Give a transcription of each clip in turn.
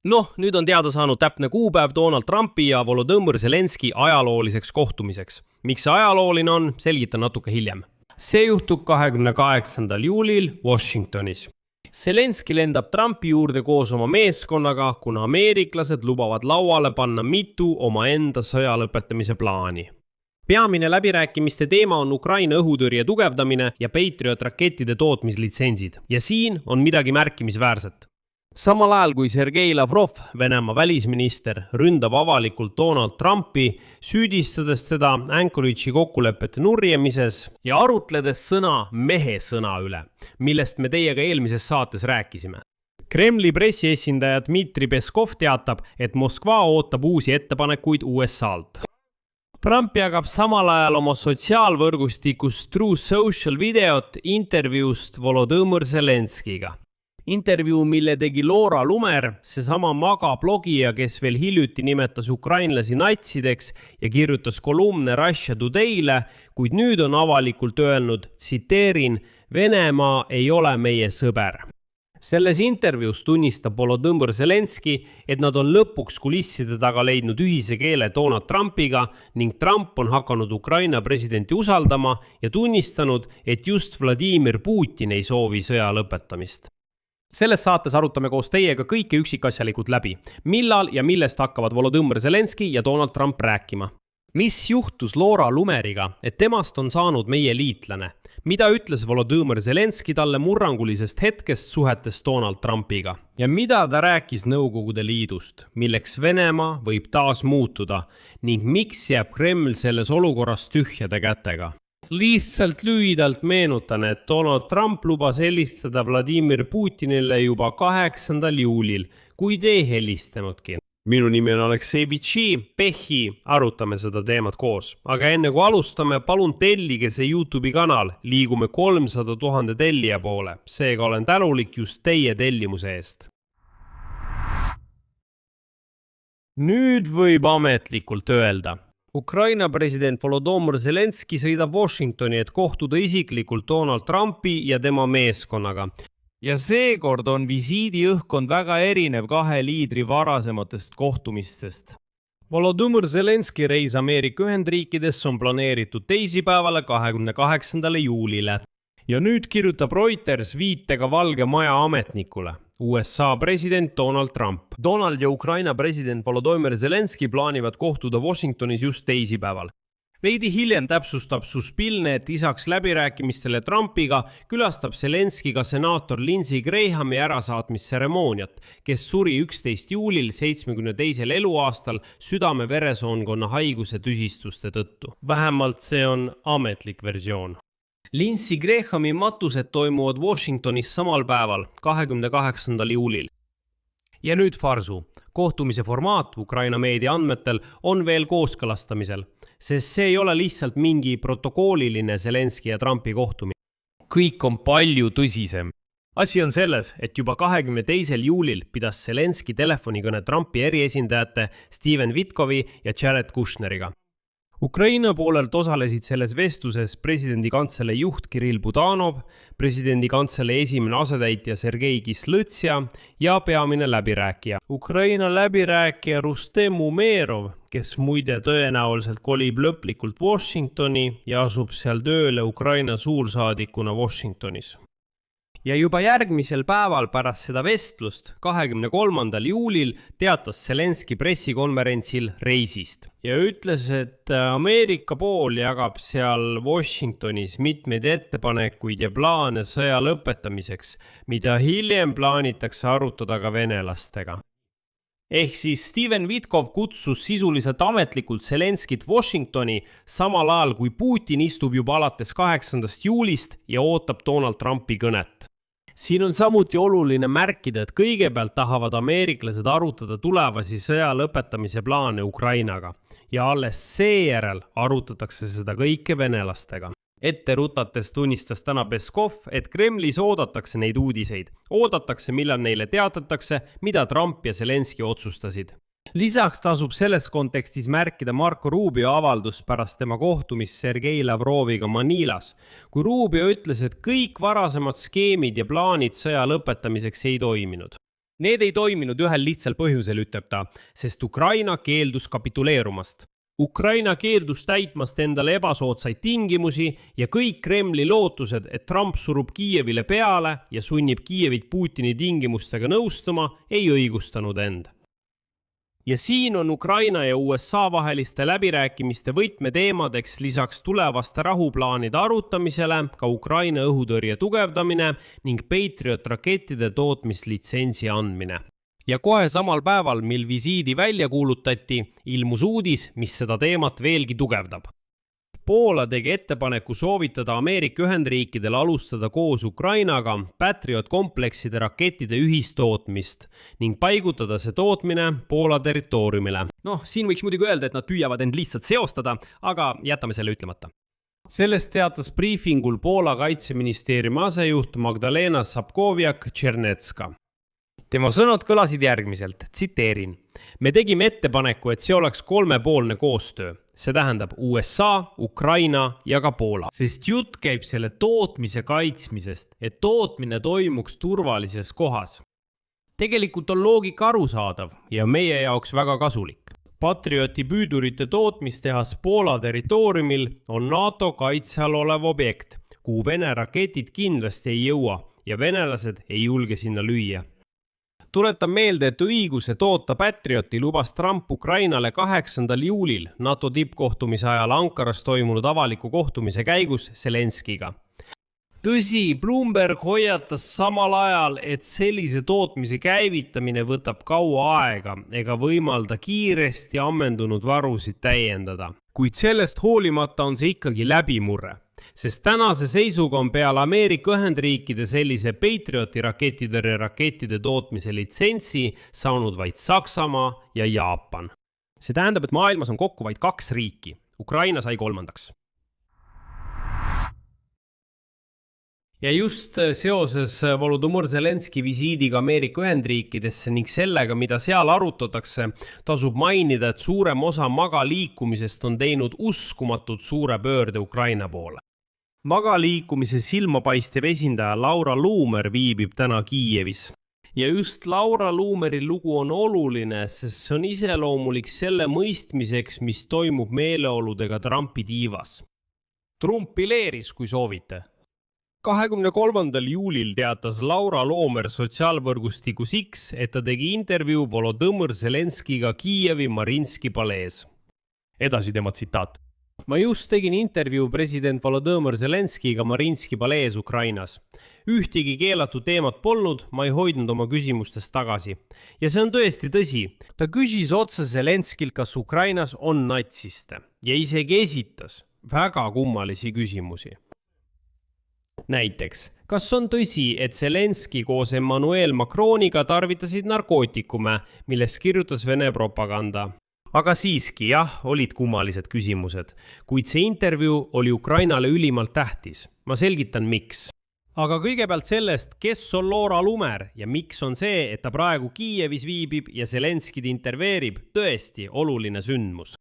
Nüüd on teada saanud täpne kuupäev Donald Trumpi ja Volodõmõr Zelenski ajalooliseks kohtumiseks. Miks see ajalooline on, selgitan natuke hiljem. See juhtub 28. juulil Washingtonis. Zelenski lendab Trumpi juurde koos oma meeskonnaga, kuna ameeriklased lubavad lauale panna mitu omaenda sõja lõpetamise plaani. Peamine läbirääkimiste teema on Ukraina õhutõrje tugevdamine ja Patriot rakettide tootmislitsentsid. Ja siin on midagi märkimisväärset. Samal ajal kui Sergei Lavrov, Venemaa välisminister, ründab avalikult Donald Trumpi, süüdistades teda Anchorage'i kokkulepete nurjemises ja arutledes sõna mehe sõna üle, millest me teiega eelmises saates rääkisime. Kremli pressiesindaja Dmitri Peskov teatab, et Moskva ootab uusi ettepanekuid USA-lt. Trump jagab samal ajal oma sotsiaalvõrgustikus True Social videot intervjuust Volodõmõr Zelenskiga. Intervjuu, mille tegi Laura Lumer, seesama magablogija, kes veel hiljuti nimetas ukrainlasi natsideks ja kirjutas kolumne Russia Today'le, kuid nüüd on avalikult öelnud, tsiteerin, Venemaa ei ole meie sõber. Selles intervjuus tunnistab Volodõmõr Zelenski, et nad on lõpuks kulisside taga leidnud ühise keele Donald Trumpiga ning Trump on hakanud Ukraina presidenti usaldama ja tunnistanud, et just Vladimir Putin ei soovi sõja lõpetamist. Selles saates arutame koos teiega kõike üksikasjalikult läbi. Millal ja millest hakkavad Volodõmõr Zelenski ja Donald Trump rääkima? Mis juhtus Laura Lumeriga, et temast on saanud meie liitlane? Mida ütles Volodõmõr Zelenski talle murrangulisest hetkest suhetes Donald Trumpiga? Ja mida ta rääkis Nõukogude Liidust, milleks Venemaa võib taas muutuda ning miks jääb Kreml selles olukorras tühjade kätega? Lihtsalt lühidalt meenutan, et Donald Trump lubas helistada Vladimir Putinile juba 8. juulil, kuid ei helistanudki. Minu nimi on Aleksei Pehi, arutame seda teemat koos. Aga enne kui alustame, palun tellige see YouTube'i kanal, liigume 300 000 tellija poole. Seega olen tänulik just teie tellimuse eest. Nüüd võib ametlikult öelda. Ukraina president Volodõmõr Zelenski sõidab Washingtoni, et kohtuda isiklikult Donald Trumpi ja tema meeskonnaga. Ja seekord on visiidi õhkkond väga erinev kahe liidri varasematest kohtumistest. Volodõmõr Zelenski reis Ameerika Ühendriikidesse on planeeritud teisipäevale 28. juulile. Ja nüüd kirjutab Reuters viitega Valge Maja ametnikule. USA president Donald Trump. Donald ja Ukraina president Volodõmõr Zelenski plaanivad kohtuda Washingtonis just teisipäeval. Veidi hiljem täpsustab Suspilne, et lisaks läbirääkimistele Trumpiga külastab Zelenski ka senaator Lindsey Grahami ärasaatmistseremooniat, kes suri 11. juulil 72. eluaastal südame-veresoonkonna haiguse tüsistuste tõttu. Vähemalt see on ametlik versioon. Lindsey Grahami matused toimuvad Washingtonis samal päeval, 28. juulil. Ja nüüd farsu. Kohtumise formaat Ukraina meedia andmetel on veel kooskõlastamisel, sest see ei ole lihtsalt mingi protokooliline Zelenski ja Trumpi kohtumine. Kõik on palju tõsisem. Asi on selles, et juba 22. juulil pidas Zelenski telefonikõne Trumpi eriesindajate Steven Witkovi ja Jared Kushneriga. Ukraina poolelt osalesid selles vestluses presidendi kantselei juht Kirill Budanov, presidendi kantselei esimene asetäitja Sergei Kislõtsja ja peamine läbirääkija. Ukraina läbirääkija Rustem Umerov, kes muide tõenäoliselt kolib lõplikult Washingtoni ja asub seal tööle Ukraina suursaadikuna Washingtonis. Ja juba järgmisel päeval pärast seda vestlust, 23. juulil, teatas Zelenski pressikonverentsil reisist ja ütles, et Ameerika pool jagab seal Washingtonis mitmeid ettepanekuid ja plaane sõja lõpetamiseks, mida hiljem plaanitakse arutada ka venelastega. Ehk siis Steven Witkov kutsus sisuliselt ametlikult Zelenskit Washingtoni samal ajal, kui Putin istub juba alates 8. juulist ja ootab Donald Trumpi kõnet. Siin on samuti oluline märkida, et kõigepealt tahavad ameeriklased arutada tulevasi sõja lõpetamise plaane Ukrainaga ja alles seejärel arutatakse seda kõike venelastega. Ette rutates tunnistas täna Peskov, et Kremlis oodatakse neid uudiseid. Oodatakse, millal neile teatatakse, mida Trump ja Zelenski otsustasid. Lisaks tasub selles kontekstis märkida Marco Rubio avaldust pärast tema kohtumist Sergei Lavroviga Manilas, kui Rubio ütles, et kõik varasemad skeemid ja plaanid sõja lõpetamiseks ei toiminud. Need ei toiminud ühel lihtsal põhjusel, ütleb ta, sest Ukraina keeldus kapituleerumast. Ukraina keeldus täitmast endale ebasoodsaid tingimusi ja kõik Kremli lootused, et Trump surub Kiievile peale ja sunnib Kiievit Putini tingimustega nõustuma, ei õigustanud end. Ja siin on Ukraina ja USA vaheliste läbirääkimiste võtmeteemadeks lisaks tulevaste rahuplaanide arutamisele ka Ukraina õhutõrje tugevdamine ning Patriot rakettide tootmislitsentsi andmine. Ja kohe samal päeval, mil visiidi välja kuulutati, ilmus uudis, mis seda teemat veelgi tugevdab. Poola tegi ettepaneku soovitada Ameerika Ühendriikidel alustada koos Ukrainaga Patriot komplekside rakettide ühistootmist ning paigutada see tootmine Poola territooriumile. Siin võiks muidugi öelda, et nad püüavad end lihtsalt seostada, aga jätame selle ütlemata. Sellest teatas briefingul Poola kaitseministeeriumi asejuht Magdalena Sapkowiak-Czernecka. Tema sõnad kõlasid järgmiselt, tsiteerin. Me tegime ettepaneku, et see oleks kolmepoolne koostöö. See tähendab USA, Ukraina ja ka Poola. Sest jutt käib selle tootmise kaitsmisest, et tootmine toimuks turvalises kohas. Tegelikult on loogika arusaadav ja meie jaoks väga kasulik. Patrioti püüdurite tootmistehas Poola territooriumil on NATO kaitse all olev objekt, kuhu Vene raketid kindlasti ei jõua ja venelased ei julge sinna lüüa. Tuletan meelde, et õiguse toota Patrioti lubas Trump Ukrainale 8. juulil NATO tippkohtumise ajal Ankaras toimunud avaliku kohtumise käigus Zelenskiga. Tõsi, Bloomberg hoiatas samal ajal, et sellise tootmise käivitamine võtab kaua aega ega võimalda kiiresti ammendunud varusid täiendada. Kuid sellest hoolimata on see ikkagi läbimurre. Sest tänase seisuga on peale Ameerika Ühendriikide sellise Patrioti rakettide tootmise litsentsi saanud vaid Saksamaa ja Jaapan. See tähendab, et maailmas on kokku vaid 2 riiki. Ukraina sai 3. Ja just seoses Volodõmõr Zelenski visiidiga Ameerika Ühendriikidesse ning sellega, mida seal arutatakse, tasub mainida, et suurem osa MAGA liikumisest on teinud uskumatult suure pöörde Ukraina poole. MAGA liikumise silmapaistev esindaja Laura Luumer viibib täna Kiievis. Ja just Laura Luumeri lugu on oluline, sest see on iseloomulik selle mõistmiseks, mis toimub meeleoludega Trumpi tiivas. Trumpileeris, kui soovite. 23. juulil teatas Laura Luumer sotsiaalvõrgustikus X, et ta tegi intervjuu Volodõmõr Zelenskiga Kiievi Marinski palees. Edasi tema tsitaat. Ma just tegin intervjuu president Volodõmõr Zelenskiga Marinski palees Ukrainas. Ühtegi keelatud teemat polnud, ma ei hoidnud oma küsimustest tagasi. Ja see on tõesti tõsi. Ta küsis otse Zelenskilt, kas Ukrainas on natsiste ja isegi esitas väga kummalisi küsimusi. Näiteks, kas on tõsi, et Zelenski koos Emmanuel Macroniga tarvitasid narkootikume, millest kirjutas Vene propaganda? Aga siiski, jah, olid kummalised küsimused, kuid see intervjuu oli Ukrainale ülimalt tähtis. Ma selgitan, miks. Aga kõigepealt sellest, kes on Laura Luumer ja miks on see, et ta praegu Kiievis viibib ja Zelenskid interveerib, tõesti oluline sündmus.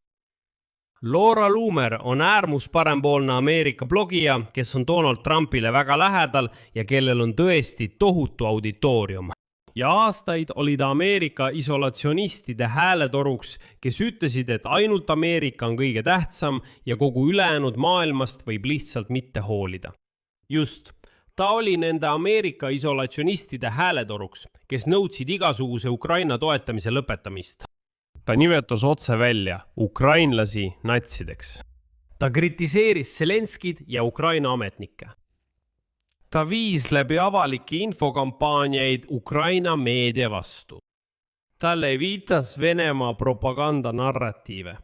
Laura Luumer on äärmus parempoolne Ameerika blogija, kes on Donald Trumpile väga lähedal ja kellel on tõesti tohutu auditoorium. Ja aastaid oli ta Ameerika isolatsionistide hääletoruks, kes ütlesid, et ainult Ameerika on kõige tähtsam ja kogu ülejäänud maailmast võib lihtsalt mitte hoolida. Just, ta oli nende Ameerika isolatsionistide hääletoruks, kes nõudsid igasuguse Ukraina toetamise lõpetamist. Ta nimetas otse välja ukrainlasi natsideks. Ta kritiseeris Zelenskid ja Ukraina ametnikke. Ta viis läbi avalike infokampaaniaid Ukraina meedia vastu. Talle viitas Venemaa propaganda narratiive.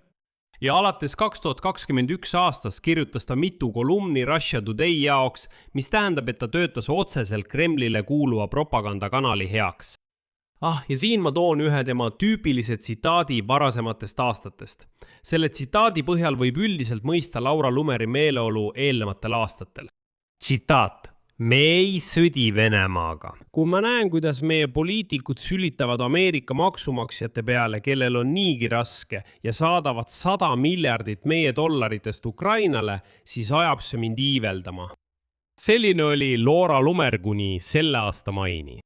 Ja alates 2021 aastast kirjutas ta mitu kolumni Russia Today jaoks, mis tähendab, et ta töötas otseselt Kremlile kuuluva propagandakanali heaks. Ja siin ma toon ühe tema tüüpilise tsitaadi varasematest aastatest. Selle tsitaadi põhjal võib üldiselt mõista Laura Luumeri meeleolu eelnematel aastatel. Tsitaat. Me ei sõdi Venemaaga. Kui ma näen, kuidas meie poliitikud sülitavad Ameerika maksumaksjate peale, kellel on niigi raske ja saadavad 100 miljardit meie dollaritest Ukrainale, siis ajab see mind iiveldama. Selline oli Laura Luumer kuni selle aasta maini.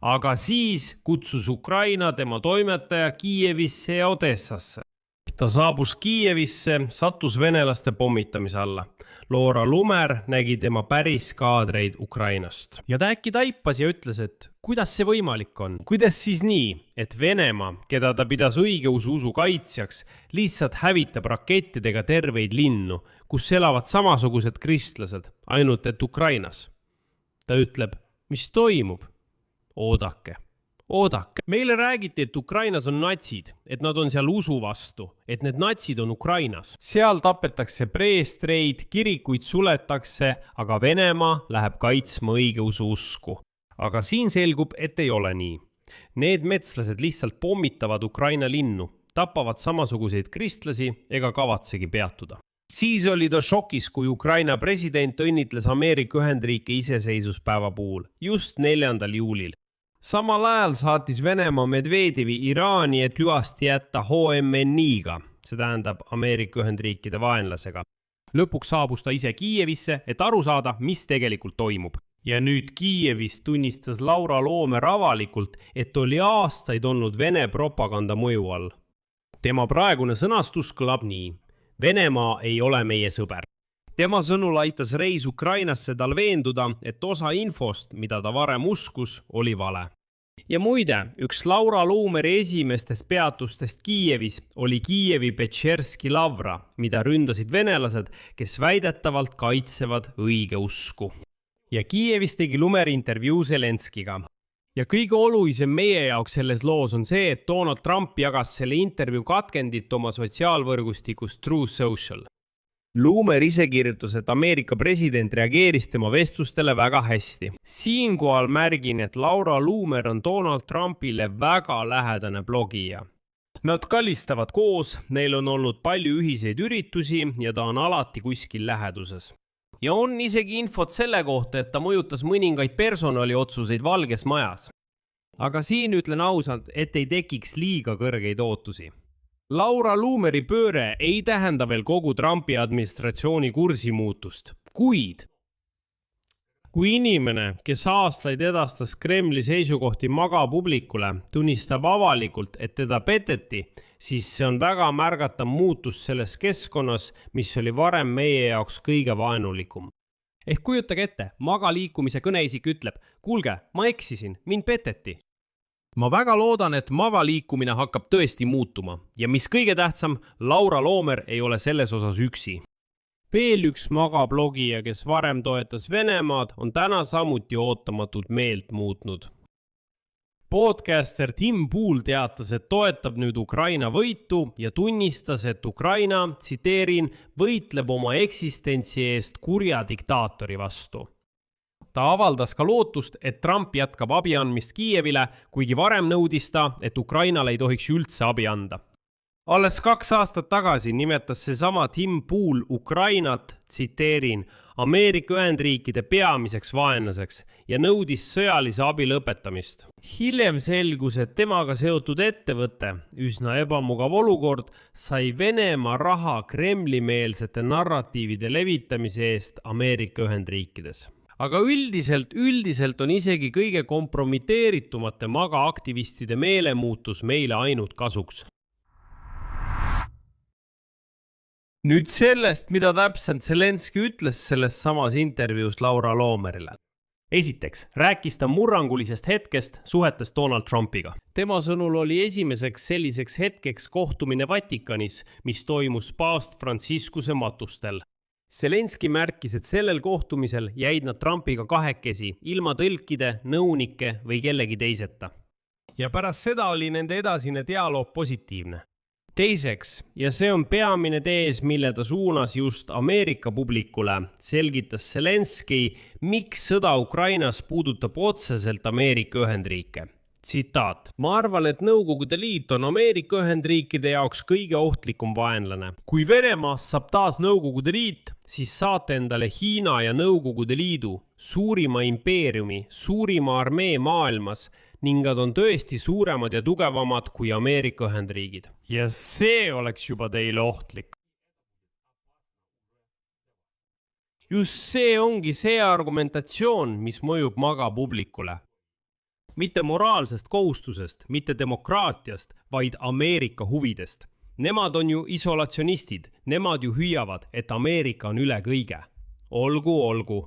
aga siis kutsus Ukraina tema toimetaja Kiievisse ja Odessasse. Ta saabus Kiievisse, sattus venelaste pommitamise alla. Laura Lumer nägi tema päris kaadreid Ukrainast. Ja ta äkki taipas ja ütles, et kuidas see võimalik on? Kuidas siis nii, et Venemaa, keda ta pidas õigeusu usu kaitsjaks, lihtsalt hävitab rakettidega terveid linnu, kus elavad samasugused kristlased, ainult et Ukrainas? Ta ütleb, mis toimub? Oodake. Meile räägiti, et Ukrainas on natsid, et nad on seal usu vastu, et need natsid on Ukrainas. Seal tapetakse preestreid, kirikuid suletakse, aga Venemaa läheb kaitsma õigeusu usku. Aga siin selgub, et ei ole nii. Need metslased lihtsalt pommitavad Ukraina linnu, tapavad samasuguseid kristlasi ega kavatsegi peatuda. Siis oli ta šokis, kui Ukraina president õnnitles Ameerika Ühendriike iseseisvuspäeva puhul, just 4. juulil. Samal ajal saatis Venemaa Medvedjevi Iraani, et lüvasti jätta HMNI-ga, see tähendab Ameerika Ühendriikide vaenlasega. Lõpuks saabus ta ise Kiievisse, et aru saada, mis tegelikult toimub. Ja nüüd Kiievis tunnistas Laura Loomer avalikult, et oli aastaid olnud Vene propaganda mõju all. Tema praegune sõnastus kõlab nii. Venemaa ei ole meie sõber. Tema sõnul aitas reis Ukrainasse tal veenduda, et osa infost, mida ta varem uskus, oli vale. Ja muide, üks Laura Loomeri esimestest peatustest Kiievis oli Kiievi Pečerski lavra, mida ründasid venelased, kes väidetavalt kaitsevad õigeusku. Ja Kiievis tegi Lumer intervjuu Zelenskiga. Ja kõige olulisem meie jaoks selles loos on see, et Donald Trump jagas selle intervjuu katkendit oma sotsiaalvõrgustikus True Social. Lumer ise kirjutas, et Ameerika president reageeris tema vestlustele väga hästi. Siinkohal märgin, et Laura Loomer on Donald Trumpile väga lähedane blogija. Nad kallistavad koos, neil on olnud palju ühiseid üritusi ja ta on alati kuskil läheduses. Ja on isegi infot selle kohta, et ta mõjutas mõningaid personaliotsuseid Valges Majas. Aga siin ütlen ausalt, et ei tekiks liiga kõrgeid ootusi. Laura Loomeri pööre ei tähenda veel kogu Trumpi administratsiooni kursimuutust, kuid kui inimene, kes aastaid edastas Kremli seisukohti magapublikule, tunnistab avalikult, et teda peteti, siis see on väga märgatav muutus selles keskkonnas, mis oli varem meie jaoks kõige vaenulikum. Ehk kujutage ette, magaliikumise kõneisik ütleb, kuulge, ma eksisin, mind peteti. Ma väga loodan, et magaliikumine hakkab tõesti muutuma ja mis kõige tähtsam, Laura Loomer ei ole selles osas üksi. Veel üks magablogija, kes varem toetas Venemaad, on täna samuti ootamatult meelt muutnud. Podcaster Tim Pool teatas, et toetab nüüd Ukraina võitu ja tunnistas, et Ukraina, tsiteerin, võitleb oma eksistentsi eest kurja diktaatori vastu. Ta avaldas ka lootust, et Trump jätkab abi andmist Kiievile, kuigi varem nõudis ta, et Ukrainale ei tohiks üldse abi anda. Alles 2 aastat tagasi nimetas seesama Tim Pool Ukrainat, tsiteerin, Ameerika Ühendriikide peamiseks vaenlaseks ja nõudis sõjalise abi lõpetamist. Hiljem selgus, et temaga seotud ettevõte, üsna ebamugav olukord, sai Venemaa raha Kremli-meelsete narratiivide levitamise eest Ameerika Ühendriikides. Aga üldiselt on isegi kõige kompromiteeritumate magaaktivistide meelemuutus meile ainult kasuks. Nüüd sellest, mida täpselt Zelenski ütles selles samas intervjuus Laura Loomerile. Esiteks, rääkis ta murrangulisest hetkest suhetes Donald Trumpiga. Tema sõnul oli esimeseks selliseks hetkeks kohtumine Vatikanis, mis toimus paavst Franciscuse matustel. Zelenski märkis, et sellel kohtumisel jäid nad Trumpiga kahekesi, ilma tõlkide, nõunike või kellegi teiseta. Ja pärast seda oli nende edasine dialoog positiivne. Teiseks, ja see on peamine tees, mille ta suunas just Ameerika publikule, selgitas Zelenski, miks sõda Ukrainas puudutab otseselt Ameerika Ühendriike. Tsitaat. Ma arvan, et Nõukogude Liit on Ameerika Ühendriikide jaoks kõige ohtlikum vaenlane. Kui Venemaast saab taas Nõukogude Liit, siis saate endale Hiina ja Nõukogude Liidu, suurima impeeriumi, suurima armee maailmas ning nad on tõesti suuremad ja tugevamad kui Ameerika Ühendriigid. Ja see oleks juba teile ohtlik. Just see ongi see argumentatsioon, mis mõjub magapublikule. mitte moraalsest kohustusest, mitte demokraatiast, vaid Ameerika huvidest. Nemad on ju isolatsionistid, nemad ju hüüavad, et Ameerika on üle kõige. Olgu.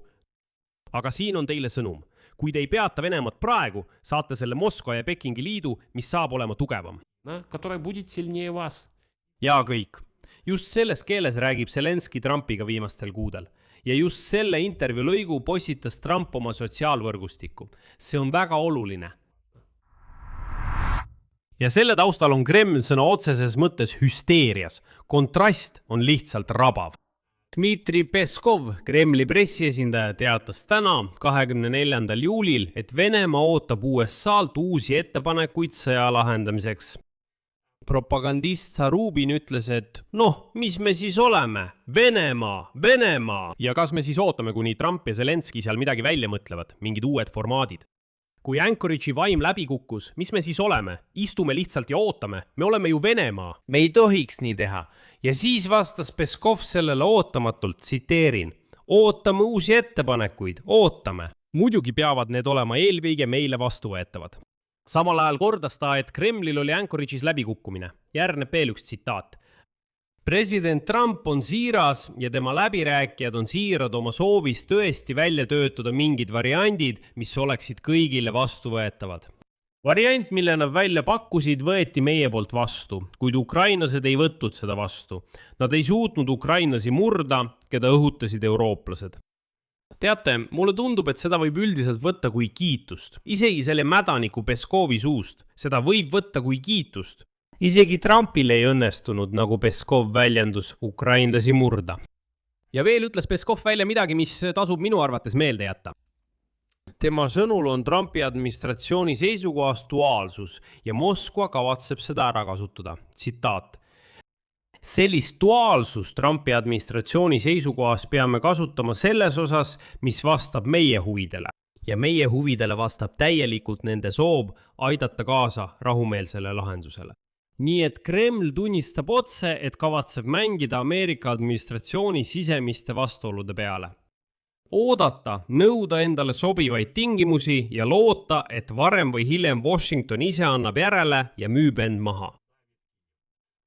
Aga siin on teile sõnum. Kui te ei peata Venemaad praegu, saate selle Moskva ja Pekingi liidu, mis saab olema tugevam. Ja kõik. Just selles keeles räägib Zelenski Trumpiga viimastel kuudel. Ja just selle intervjuu lõigu postitas Trump oma sotsiaalvõrgustikku. See on väga oluline. Ja selle taustal on Kreml sõna otseses mõttes hüsteerias. Kontrast on lihtsalt rabav. Dmitri Peskov, Kremli pressiesindaja, teatas täna 24. juulil, et Venemaa ootab USA-lt uusi ettepanekuid sõja lahendamiseks. Propagandist Zarubin ütles, et mis me siis oleme? Venemaa! Ja kas me siis ootame, kuni Trump ja Zelenski seal midagi välja mõtlevad, mingid uued formaadid? Kui Anchorage'i vaim läbi kukkus, mis me siis oleme? Istume lihtsalt ja ootame. Me oleme ju Venemaa. Me ei tohiks nii teha. Ja siis vastas Peskov sellele ootamatult, tsiteerin. Ootame uusi ettepanekuid, ootame. Muidugi peavad need olema eelkõige meile vastuvõetavad. Samal ajal kordas ta, et Kremlil oli Anchorage'is läbikukkumine. Järgneb veel üks tsitaat. President Trump on siiras ja tema läbirääkijad on siirad oma soovis tõesti välja töötada mingid variandid, mis oleksid kõigile vastuvõetavad. Variant, mille nad välja pakkusid, võeti meie poolt vastu, kuid ukrainlased ei võtnud seda vastu. Nad ei suutnud ukrainlasi murda, keda õhutasid eurooplased. Teate, mulle tundub, et seda võib üldiselt võtta kui kiitust. Isegi selle mädaniku Peskovi suust. Seda võib võtta kui kiitust. Isegi Trumpil ei õnnestunud, nagu Peskov väljendus, ukrainlasi murda. Ja veel ütles Peskov välja midagi, mis tasub minu arvates meelde jätta. Tema sõnul on Trumpi administratsiooni seisukohast duaalsus ja Moskva kavatseb seda ära kasutada. Tsitaat. Sellist duaalsust Trumpi administratsiooni seisukohas peame kasutama selles osas, mis vastab meie huvidele. Ja meie huvidele vastab täielikult nende soov aidata kaasa rahumeelsele lahendusele. Nii et Kreml tunnistab otse, et kavatseb mängida Ameerika administratsiooni sisemiste vastuolude peale. Oodata, nõuda endale sobivaid tingimusi ja loota, et varem või hiljem Washington ise annab järele ja müüb end maha.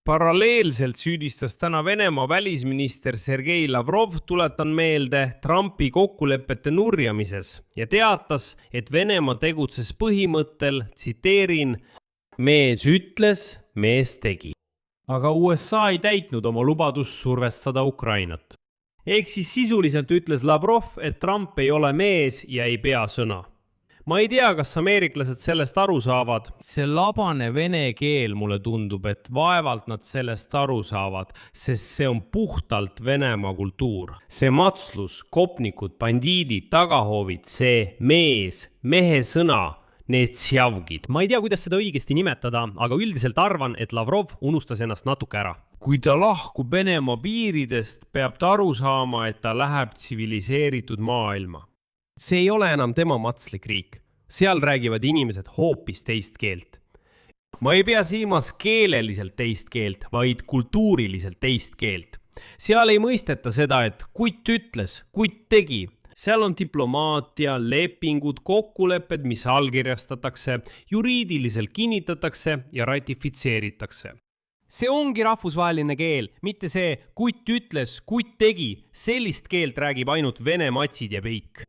Paralleelselt süüdistas täna Venemaa välisminister Sergei Lavrov, tuletan meelde, Trumpi kokkulepete nurjamises ja teatas, et Venemaa tegutses põhimõttel, tsiteerin, mees ütles, mees tegi. Aga USA ei täitnud oma lubadust survestada Ukrainat. Ehk siis sisuliselt ütles Lavrov, et Trump ei ole mees ja ei pea sõna. Ma ei tea, kas ameeriklased sellest aru saavad. See labane vene keel mulle tundub, et vaevalt nad sellest aru saavad, sest see on puhtalt Venemaa kultuur. See matslus, kopnikud, bandiidid, tagahoovid, see mees, mehe sõna, need sjavgid. Ma ei tea, kuidas seda õigesti nimetada, aga üldiselt arvan, et Lavrov unustas ennast natuke ära. Kui ta lahkub Venemaa piiridest, peab ta aru saama, et ta läheb tsiviliseeritud maailma. See ei ole enam tema matslik riik. Seal räägivad inimesed hoopis teist keelt. Ma ei pea silmas keeleliselt teist keelt, vaid kultuuriliselt teist keelt. Seal ei mõisteta seda, et kutt ütles, kutt tegi. Seal on diplomaatia, lepingud, kokkulepped, mis allkirjastatakse, juriidiliselt kinnitatakse ja ratifitseeritakse. See ongi rahvusvaheline keel, mitte see kutt ütles, kutt tegi. Sellist keelt räägib ainult vene matsid ja peik.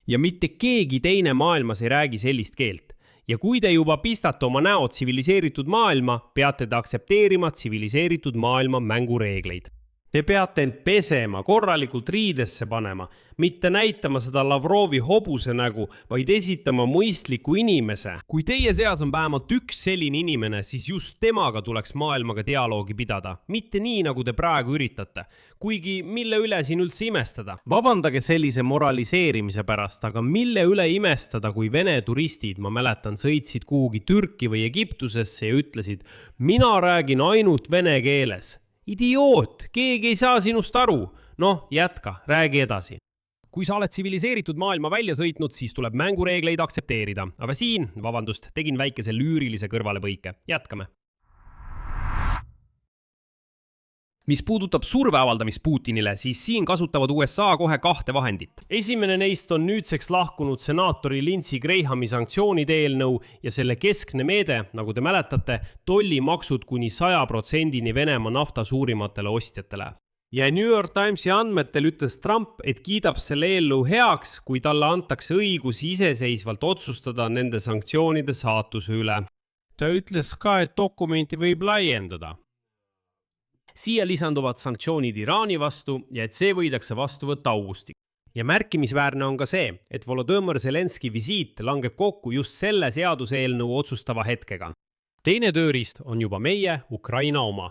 Ja mitte keegi teine maailmas ei räägi sellist keelt. Ja kui te juba pistate oma näo tsiviliseeritud maailma, peate te aktsepteerima tsiviliseeritud maailma mängureegleid. Te peate end pesema, korralikult riidesse panema, mitte näitama seda Lavrovi hobuse nägu, vaid esitama mõistliku inimese. Kui teie seas on vähemalt üks selline inimene, siis just temaga tuleks maailmaga dialoogi pidada. Mitte nii, nagu te praegu üritate. Kuigi mille üle siin üldse imestada? Vabandage sellise moraliseerimise pärast, aga mille üle imestada, kui vene turistid, ma mäletan, sõitsid kuhugi Türki või Egiptusesse ja ütlesid, mina räägin ainult vene keeles. Idioot, keegi ei saa sinust aru. Jätka, räägi edasi. Kui sa oled tsiviliseeritud maailma välja sõitnud, siis tuleb mängureegleid aktsepteerida. Aga siin, tegin väikese lüürilise kõrvalepõike. Jätkame. Mis puudutab surve avaldamist Putinile, siis siin kasutavad USA kohe kahte vahendit. Esimene neist on nüüdseks lahkunud senaatori Lindsey Grahami sanktsioonide eelnõu ja selle keskne meede, nagu te mäletate, tollimaksud kuni 100% Venemaa nafta suurimatele ostjatele. Ja New York Timesi andmetel ütles Trump, et kiidab selle eelnõu heaks, kui talle antakse õigus iseseisvalt otsustada nende sanktsioonide saatuse üle. Ta ütles ka, et dokumenti võib laiendada. Siia lisanduvad sanktsioonid Iraani vastu ja et see võidakse vastu võtta augustik. Ja märkimisväärne on ka see, et Volodõmõr Zelenski visiit langeb kokku just selle seaduseelnõu otsustava hetkega. Teine tööriist on juba meie, Ukraina oma.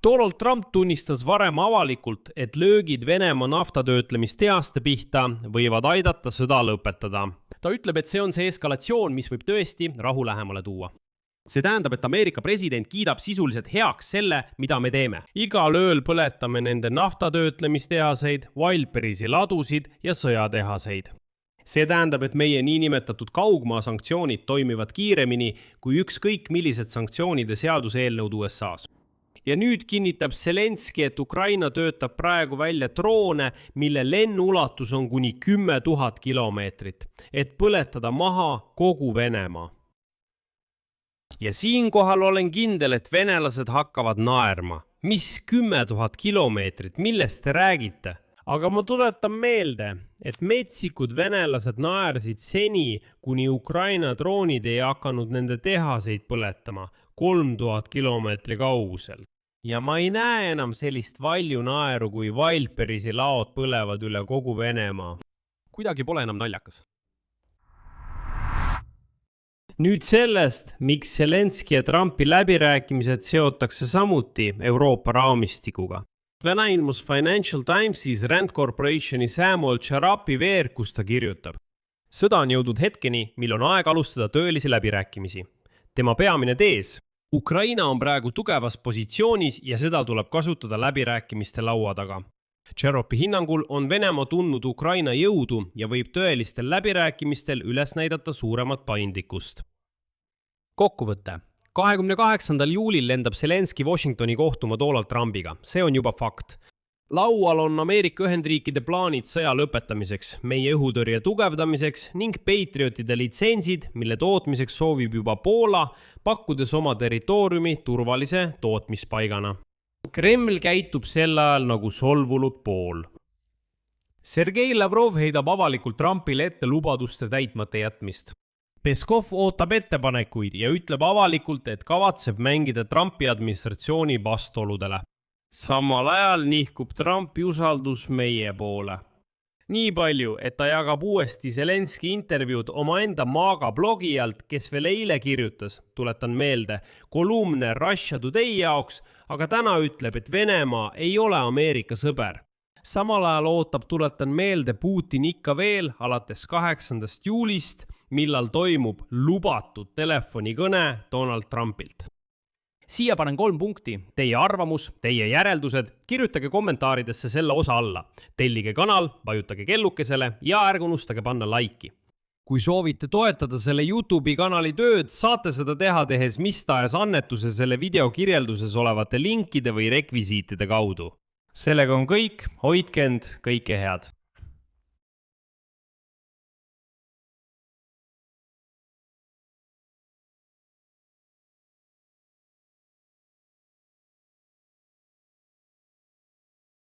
Donald Trump tunnistas varem avalikult, et löögid Venemaa naftatöötlemistehaste pihta võivad aidata sõda lõpetada. Ta ütleb, et see on see eskalatsioon, mis võib tõesti rahu lähemale tuua. See tähendab, et Ameerika president kiidab sisuliselt heaks selle, mida me teeme. Igal ööl põletame nende naftatöötlemistehaseid, Wildberrysi ladusid ja sõjatehaseid. See tähendab, et meie niinimetatud kaugmaa sanktsioonid toimivad kiiremini kui ükskõik millised sanktsioonide seaduseelnõud USA-s. Ja nüüd kinnitab Zelenski, et Ukraina töötab praegu välja droone, mille lennuulatus on kuni 10 000 kilomeetrit, et põletada maha kogu Venemaa. Ja siinkohal olen kindel, et venelased hakkavad naerma. Mis 10 000 kilomeetrit, millest te räägite? Aga ma tuletan meelde, et metsikud venelased naersid seni, kuni Ukraina droonid ei hakanud nende tehaseid põletama 3000 kilomeetri kaugusel. Ja ma ei näe enam sellist valju naeru, kui Wildberrysi laod põlevad üle kogu Venemaa. Kuidagi pole enam naljakas. Nüüd sellest, miks Zelenski ja Trumpi läbirääkimised seotakse samuti Euroopa raamistikuga. Täna ilmus Financial Timesis Rand Corporationi Samuel Charapi veer, kus ta kirjutab. Sõda on jõudnud hetkeni, mil on aeg alustada tõelisi läbirääkimisi. Tema peamine tees. Ukraina on praegu tugevas positsioonis ja seda tuleb kasutada läbirääkimiste laua taga. Charapi hinnangul on Venemaa tundnud Ukraina jõudu ja võib tõelistel läbirääkimistel üles näidata suuremat paindlikkust. Kokkuvõte. 28. juulil lendab Zelenski Washingtoni kohtuma Donald Trumpiga. See on juba fakt. Laual on Ameerika Ühendriikide plaanid sõja lõpetamiseks, meie õhutõrje tugevdamiseks ning Patriotide litsentsid, mille tootmiseks soovib juba Poola, pakkudes oma territooriumi turvalise tootmispaigana. Kreml käitub sel ajal nagu solvunud pool. Sergei Lavrov heidab avalikult Trumpile ette lubaduste täitmata jätmist. Peskov ootab ettepanekuid ja ütleb avalikult, et kavatseb mängida Trumpi administratsiooni vastuoludele. Samal ajal nihkub Trumpi usaldus meie poole. Nii palju, et ta jagab uuesti Zelenski intervjuud omaenda Maaga blogijalt, kes veel eile kirjutas, tuletan meelde, kolumne Russia Today jaoks, aga täna ütleb, et Venemaa ei ole Ameerika sõber. Samal ajal ootab, tuletan meelde, Putin ikka veel alates 8. juulist, millal toimub lubatud telefonikõne Donald Trumpilt. Siia panen 3 punkti. Teie arvamus, teie järeldused, kirjutage kommentaaridesse selle osa alla. Tellige kanal, vajutage kellukesele ja ärge unustage panna laiki. Kui soovite toetada selle YouTube'i kanali tööd, saate seda teha tehes mis tahes annetuse selle video kirjelduses olevate linkide või rekvisiitide kaudu. Sellega on kõik, hoidke end, kõike head!